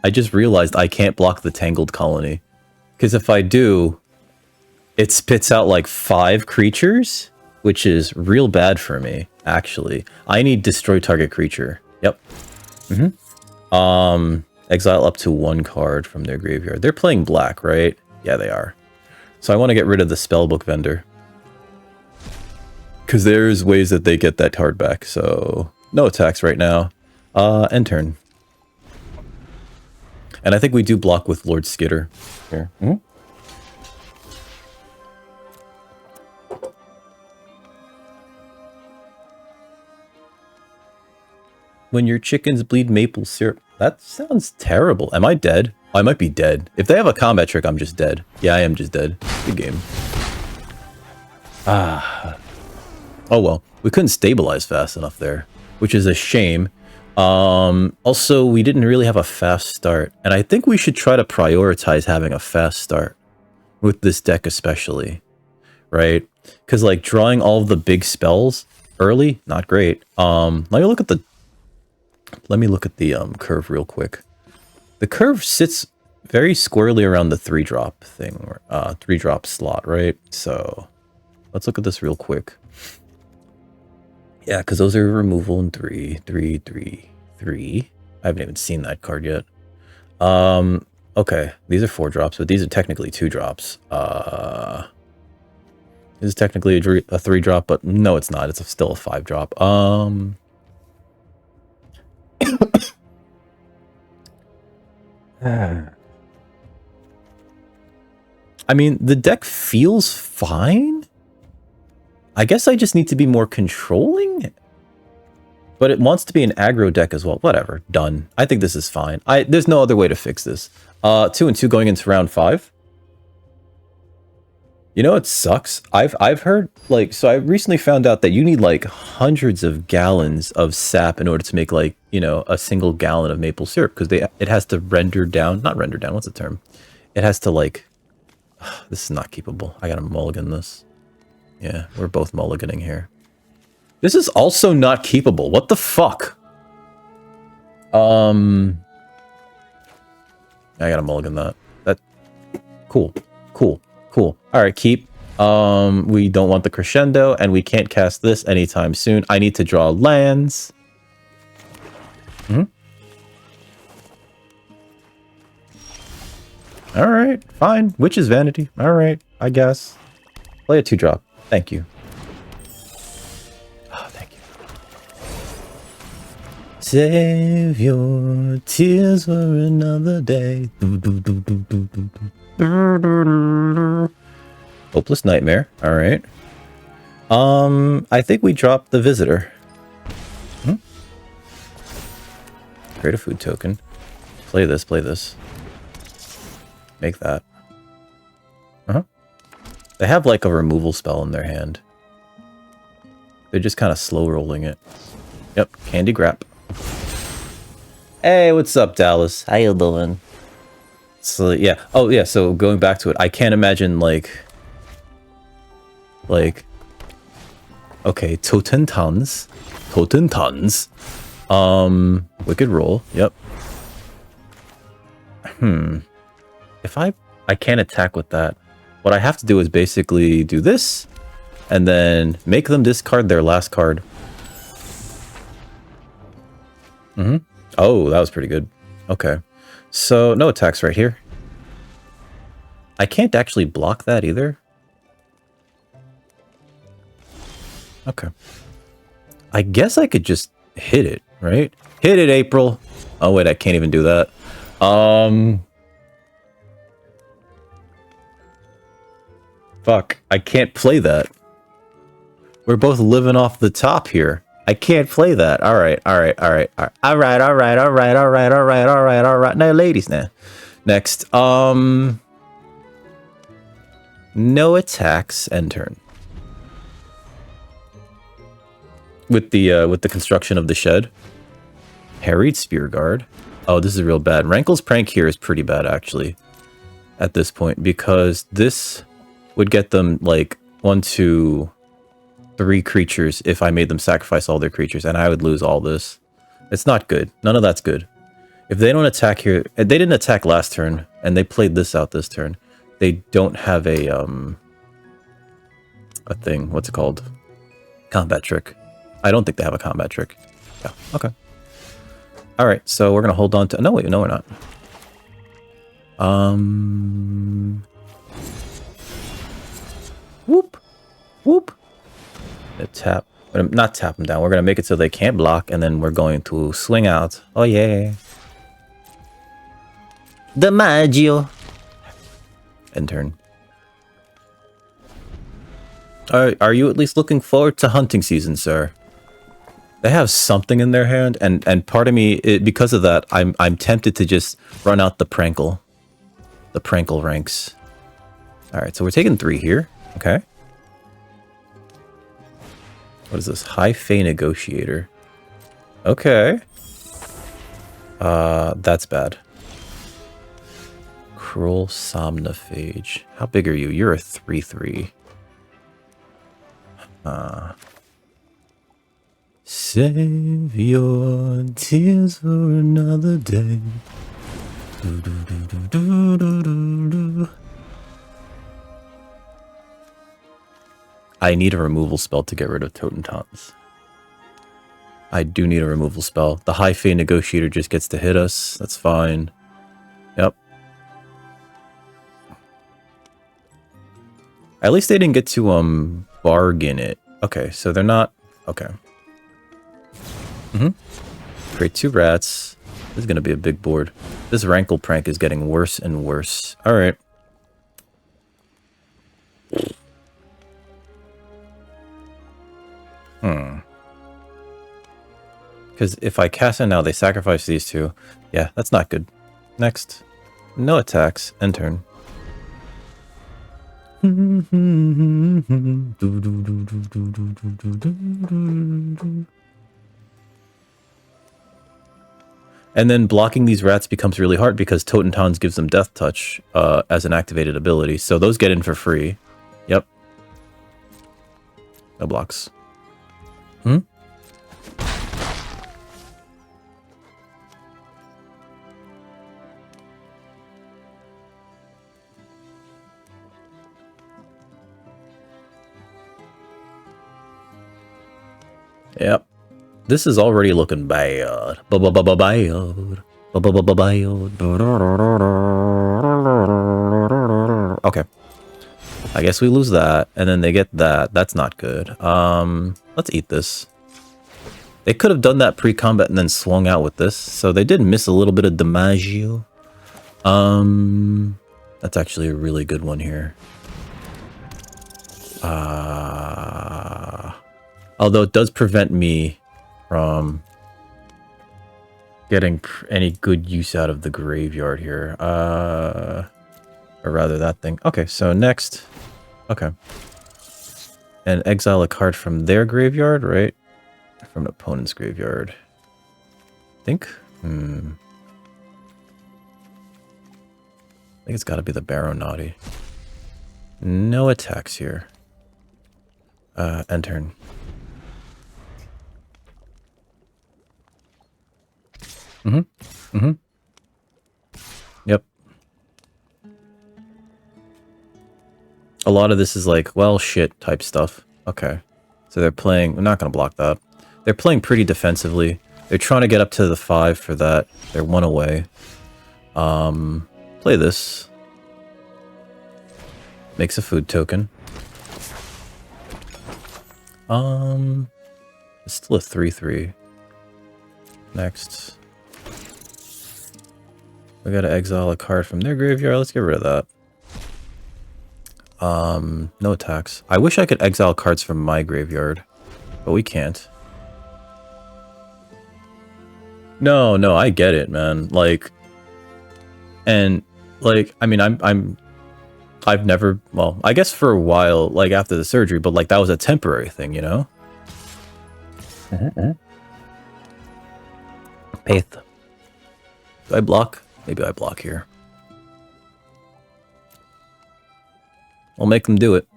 I just realized I can't block the Tangled Colony. Because if I do, it spits out like 5 creatures, which is real bad for me, actually. I need destroy target creature. Yep. Exile up to 1 card from their graveyard. They're playing black, right? Yeah, they are. So I want to get rid of the Spellbook Vendor. Because there's ways that they get that card back, so... No attacks right now. End turn. And I think we do block with Lord Skitter here. When your chickens bleed maple syrup. That sounds terrible. Am I dead? I might be dead. If they have a combat trick, I'm just dead. Yeah, I am just dead. Good game. Oh well. We couldn't stabilize fast enough there, which is a shame. Also, we didn't really have a fast start. And I think we should try to prioritize having a fast start. With this deck especially. Right? Because like drawing all of the big spells early, not great. Let me look at the curve real quick. The curve sits very squarely around the 3-drop thing, 3-drop slot, right? So let's look at this real quick. Yeah, because those are removal in 3, 3, 3, 3. I haven't even seen that card yet. Okay, these are 4 drops, but these are technically 2 drops. This is technically a 3-drop, but no, it's not. It's still a 5-drop. I mean, the deck feels fine. I guess I just need to be more controlling. But it wants to be an aggro deck as well. Whatever. Done. I think this is fine. There's no other way to fix this. 2 and 2 going into round 5. You know, it sucks. I've heard, like, so I recently found out that you need, like, hundreds of gallons of sap in order to make, like, you know, a single gallon of maple syrup. Because it has to render down, not render down, what's the term? It has to, like, this is not keepable. I gotta mulligan this. Yeah, we're both mulliganing here. This is also not keepable. What the fuck? I gotta mulligan that. Cool. Alright, keep. We don't want the crescendo, and we can't cast this anytime soon. I need to draw lands. Alright, fine. Witch's Vanity. Alright, I guess. Play a 2-drop. Thank you. Oh, thank you. Save your tears for another day. Hopeless Nightmare. Alright. I think we dropped the Visitor. Create a food token. Play this. Make that. They have like a removal spell in their hand. They're just kind of slow rolling it. Yep, Candy Grap. Hey, what's up, Dallas? How you doing? So yeah. Oh yeah. So going back to it, I can't imagine like. Okay, Totentons. Wicked Roll. Yep. If I can't attack with that. What I have to do is basically do this, and then make them discard their last card. Oh, that was pretty good. Okay. So, no attacks right here. I can't actually block that either. Okay. I guess I could just hit it, right? Hit it, April. Oh, wait, I can't even do that. Fuck, I can't play that. We're both living off the top here. I can't play that. All right. Now, ladies, now. Next, no attacks, end turn. With the construction of the shed. Harried Spear Guard. Oh, this is real bad. Rankle's Prank here is pretty bad, actually. At this point, because this would get them, like, 1, 2, 3 creatures if I made them sacrifice all their creatures, and I would lose all this. It's not good. None of that's good. If they don't attack here... They didn't attack last turn, and they played this out this turn. They don't have a thing. What's it called? Combat trick. I don't think they have a combat trick. Yeah, okay. Alright, so we're going to hold on to... No, wait, no, we're not. Whoop. Whoop. Tap. Not tap them down. We're going to make it so they can't block, and then we're going to swing out. Oh, yeah. DiMaggio. End turn. Are you at least looking forward to hunting season, sir? They have something in their hand, and part of me, because of that, I'm tempted to just run out the Prankle. The Prankle ranks. Alright, so we're taking 3 here. Okay. What is this? High Fae Negotiator. Okay. That's bad. Cruel Somnophage. How big are you? You're a 3/3. Save your tears for another day. I need a removal spell to get rid of Totentons. I do need a removal spell. The High Fae Negotiator just gets to hit us. That's fine. Yep. At least they didn't get to bargain it. Okay, so they're not... Okay. Create 2 rats. This is going to be a big board. This Rankle Prank is getting worse and worse. Alright. Because if I cast it now, they sacrifice these 2. Yeah, that's not good. Next. No attacks. End turn. And then blocking these rats becomes really hard because Totentons gives them Death Touch as an activated ability. So those get in for free. Yep. No blocks. Yep. This is already looking bad. Bad. Okay. I guess we lose that, and then they get that. That's not good. Let's eat this. They could have done that pre-combat and then swung out with this, so they did miss a little bit of DiMaggio. That's actually a really good one here. Although it does prevent me from getting any good use out of the graveyard here. Or rather that thing. Okay, so next. Okay. and exile a card from their graveyard, right? From an opponent's graveyard. I think. I think it's got to be the Baron Naughty. No attacks here. End turn. Yep. A lot of this is like, well, shit type stuff. Okay. So they're playing... I'm not going to block that. They're playing pretty defensively. They're trying to get up to the 5 for that. They're 1 away. Play this. Makes a food token. It's still a 3/3. Next. We gotta exile a card from their graveyard. Let's get rid of that. No attacks. I wish I could exile cards from my graveyard, but we can't. No, I get it, man. Like, and like, I mean, I've never, well, I guess for a while, like after the surgery, but like that was a temporary thing, you know? Paith. Do I block? Maybe I block here. I'll make them do it.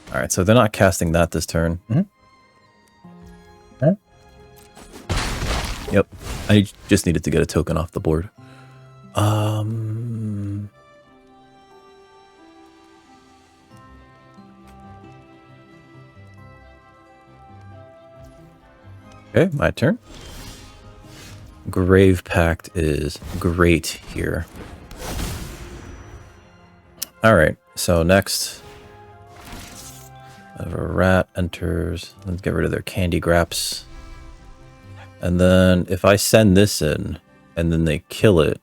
Alright, so they're not casting that this turn. Yep. I just needed to get a token off the board. Okay, my turn. Grave Pact is great here. Alright, so next. A rat enters. Let's get rid of their candy graps. And then if I send this in, and then they kill it.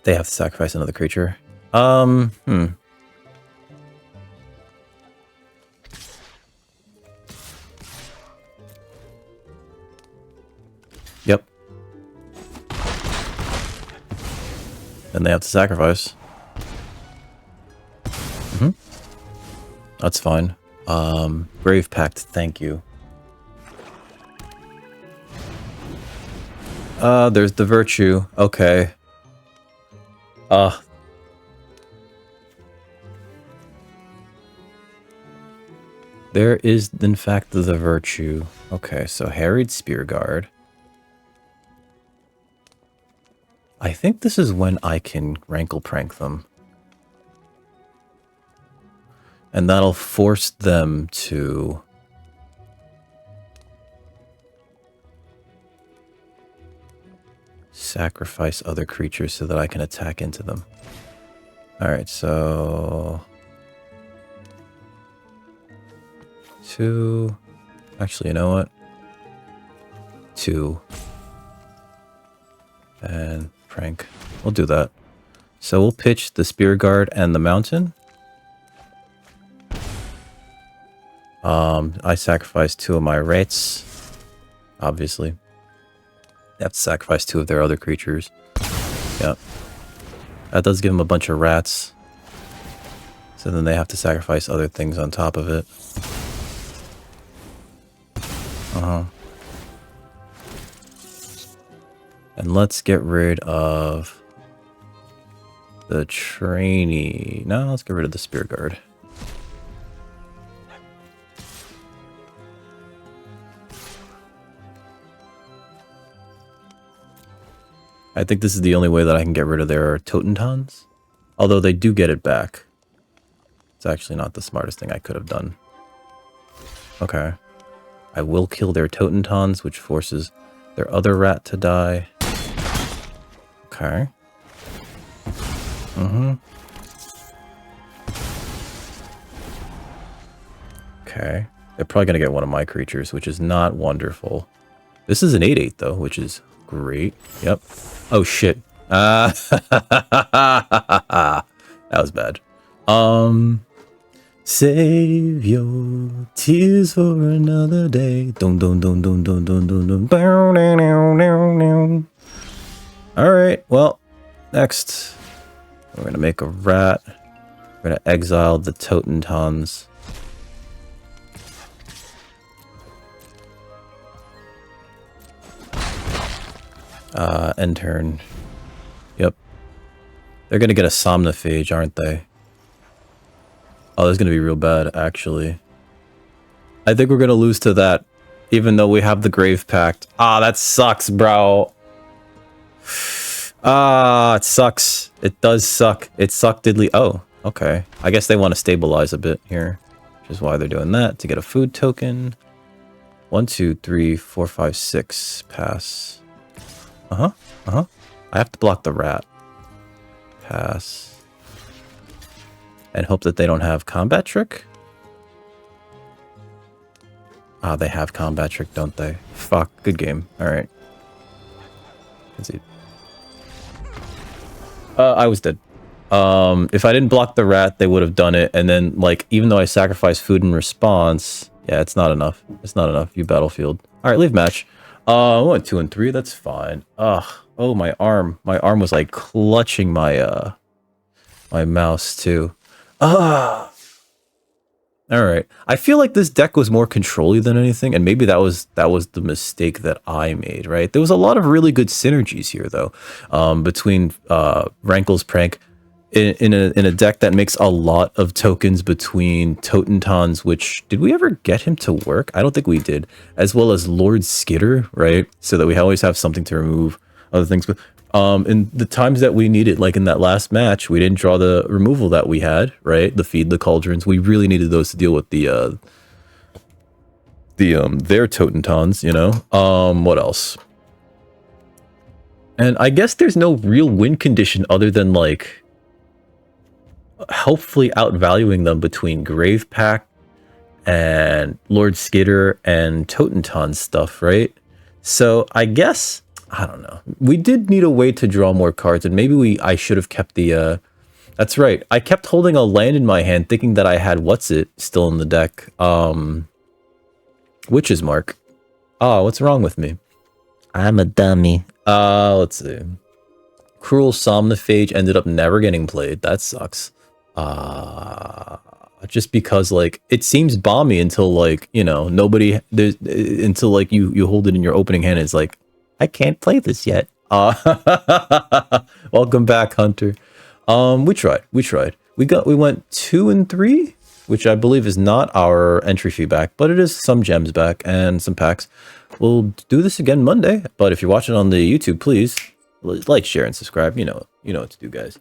They have to sacrifice another creature. Yep. And they have to sacrifice. That's fine. Grave Pact, thank you. There's the Virtue. Okay. There is, in fact, the Virtue. Okay, so Harried Spearguard. I think this is when I can Rankle Prank them. And that'll force them to... sacrifice other creatures so that I can attack into them. Alright, so... 2... Actually, you know what? 2. And prank. We'll do that. So we'll pitch the Spear Guard and the Mountain. I sacrificed 2 of my Wraiths. Obviously. They have to sacrifice 2 of their other creatures. Yep. That does give them a bunch of rats. So then they have to sacrifice other things on top of it. And let's get rid of the trainee. No, let's get rid of the Spear Guard. I think this is the only way that I can get rid of their Totentons. Although they do get it back. It's actually not the smartest thing I could have done. Okay. I will kill their Totentons, which forces their other rat to die. Okay. Okay. They're probably going to get one of my creatures, which is not wonderful. This is an 8/8 though, which is great. Yep. Oh shit. That was bad. Save your tears for another day. Dun dun dun dun dun dun dun dun. All right. Well, next We're gonna make a rat. We're gonna exile the Totentons. End turn. Yep. They're gonna get a Somnophage, aren't they? Oh, that's gonna be real bad, actually. I think we're gonna lose to that, even though we have the Grave Pact. Ah, that sucks, bro. Ah, it sucks. It does suck. It suckedly. Oh, okay. I guess they want to stabilize a bit here, which is why they're doing that, to get a food token. 1, 2, 3, 4, 5, 6. Pass. I have to block the rat. Pass. And hope that they don't have combat trick. Ah, they have combat trick, don't they? Fuck, good game. Alright. Let's see. I was dead. If I didn't block the rat, they would have done it. And then, like, even though I sacrificed food in response, yeah, it's not enough. It's not enough, you battlefield. Alright, leave match. I went 2 and 3, that's fine. Ugh. Oh, my arm. My arm was, like, clutching my, my mouse, too. Ah. Alright. I feel like this deck was more control-y than anything, and maybe that was the mistake that I made, right? There was a lot of really good synergies here, though, between Rankle's Prank in a deck that makes a lot of tokens between Totentons, which, did we ever get him to work? I don't think we did. As well as Lord Skitter, right? So that we always have something to remove other things. But in the times that we needed, like in that last match, we didn't draw the removal that we had, right? The Feed the Cauldrons. We really needed those to deal with their Totentons, you know? What else? And I guess there's no real win condition other than, like, helpfully outvaluing them between Grave Pact and Lord Skitter and Totenton stuff, right? So I guess, I don't know. We did need a way to draw more cards, and maybe I should have kept the, that's right. I kept holding a land in my hand thinking that I had What's-It still in the deck. Witch's Mark. Oh, what's wrong with me? I'm a dummy. Let's see. Cruel Somnophage ended up never getting played. That sucks. Just because, like, it seems bomby until, like, you know, until, like, you hold it in your opening hand, and it's like, I can't play this yet. Welcome back, Hunter. We tried. We went 2 and 3, which I believe is not our entry fee back, but it is some gems back and some packs. We'll do this again Monday, but if you're watching on the YouTube, please like, share, and subscribe. You know what to do, guys.